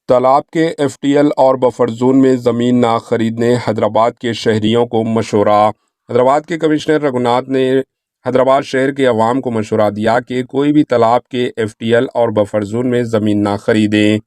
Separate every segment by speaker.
Speaker 1: तालाब के एफटीएल और बफर जोन में ज़मीन ना खरीदने हैदराबाद के शहरियों को मशवरा। हैदराबाद के कमिश्नर रघुनाथ ने हैदराबाद शहर के अवाम को मशवरा दिया कि कोई भी तालाब के एफटीएल और बफर जोन में ज़मीन ना खरीदें।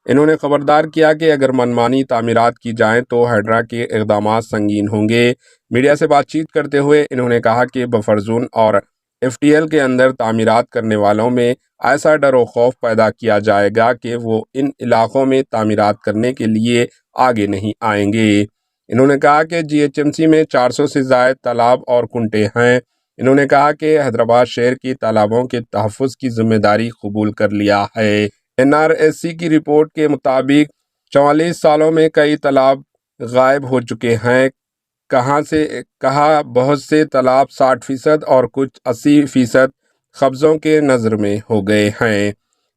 Speaker 1: इन्होंने खबरदार किया कि अगर मनमानी तामीरात की जाएं तो हैड्रा के इक़दाम संगीन होंगे। मीडिया से बातचीत करते हुए इन्होंने कहा कि बफर जोन और एफटीएल के अंदर तामीरात करने वालों में ऐसा डर व खौफ पैदा किया जाएगा कि वो इन इलाकों में तामीरात करने के लिए आगे नहीं आएंगे। इन्होंने कहा कि जीएचएमसी में 400 से ज़ायद तालाब और कुंटे हैं। इन्होंने कहा कि हैदराबाद शहर की तालाबों के तहफ़्फ़ुज़ की जिम्मेदारी कबूल कर लिया है। एनआरएससी की रिपोर्ट के मुताबिक 44 सालों में कई तालाब गायब हो चुके हैं। कहा बहुत से तालाब 60% और कुछ 80% कब्ज़ों के नज़र में हो गए हैं।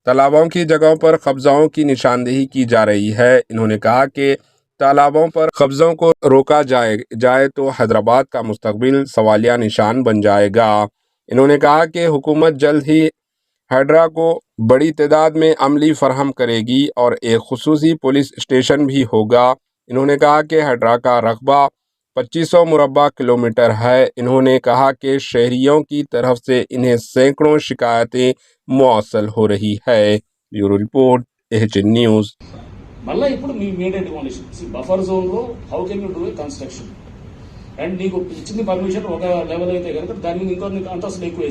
Speaker 1: तालाबों की जगहों पर कब्ज़ों की निशानदेही की जा रही है। इन्होंने कहा कि तालाबों पर कब्ज़ों को रोका जाए तो हैदराबाद का मुस्तकबिल सवालिया निशान बन जाएगा। इन्होंने कहा कि हुकूमत जल्द ही हैड्रा को बड़ी तादाद में अमली फराहम करेगी और एक खुसूसी पुलिस स्टेशन भी होगा। इन्होंने कहा कि हैड्रा का रकबा 2500 मुरब्बा किलोमीटर है। इन्होंने कहा कि शहरियों की तरफ से इन्हें सैकड़ों शिकायतें मौसल हो रही है। Bureau report, HN news.
Speaker 2: మళ్ళీ ఇప్పుడు మీ ఇమీడియట్ డిమాలిషన్ బఫర్ జోన్ లో how can you do a construction and నీకు ఇచ్చింది పర్మిషన్ ఒక లెవెల్ అయితే కనుక దాన్ని ఇంకో అంతస్తులు ఎక్కువ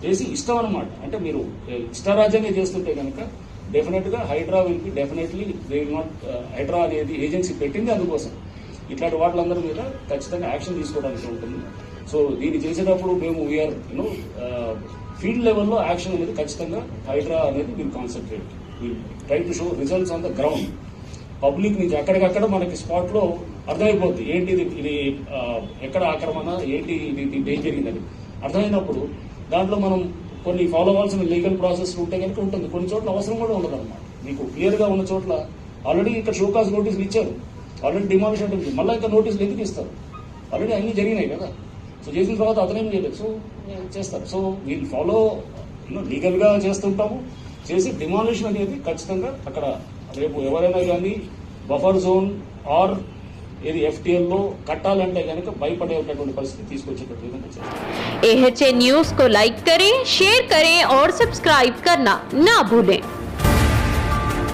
Speaker 2: వేసి ఇష్టం అనమాట. అంటే మీరు ఇష్టారాజ్యంగా చేస్తుంటే కనుక డెఫినెట్ గా HYDRAA will be definitely they will not. HYDRAA అనేది ఏజెన్సీ పెట్టింది అందుకోసం ఇట్లాంటి వాటిలందరి మీద ఖచ్చితంగా యాక్షన్ తీసుకోవడానికి ఉంటుంది. సో దీన్ని చేసేటప్పుడు మేము వీఆర్ ఫీల్డ్ లెవెల్లో యాక్షన్ అనేది ఖచ్చితంగా హైడ్రా అనేది మీరు concentrate try to show results on the ground. Public నుంచి అక్కడికక్కడ మనకి స్పాట్ లో అర్థమైపోద్ది ఏంటి ఇది ఎక్కడ ఆక్రమణ, ఏంటి ఇది ఏం జరిగిందని అర్థమైనప్పుడు దాంట్లో మనం కొన్ని ఫాలో అవ్వాల్సిన లీగల్ ప్రాసెస్ ఉంటే కనుక ఉంటుంది. కొన్ని చోట్ల అవసరం కూడా ఉండదు అనమాట. మీకు క్లియర్ గా ఉన్న చోట్ల ఆల్రెడీ ఇక్కడ షోకాజ్ నోటీసులు ఇచ్చారు, ఆల్రెడీ డిమాలిషన్ ఉంటుంది, మళ్ళీ ఇంకా నోటీసులు ఎందుకు ఇస్తారు? ఆల్రెడీ అన్ని జరిగినాయి కదా. సో చేసిన తర్వాత అతనేం చేయలేదు, సో చేస్తారు. సో వీళ్ళు ఫాలో లీగల్ గా చేస్తుంటాము. చేసి డిమాలిషన్ అనేది ఖచ్చితంగా అక్కడ రేపు ఎవరైనా కానీ బఫర్ జోన్ ఆర్ ఏది ఎఫ్టీఎల్ లో కట్టాలంటే కనుక భయపడేటటువంటి పరిస్థితి తీసుకొచ్చేటట్టు విధంగా చేస్తారు.
Speaker 3: एएचएन न्यूज को लाइक करें, शेयर करें और सब्सक्राइब करना ना भूलें।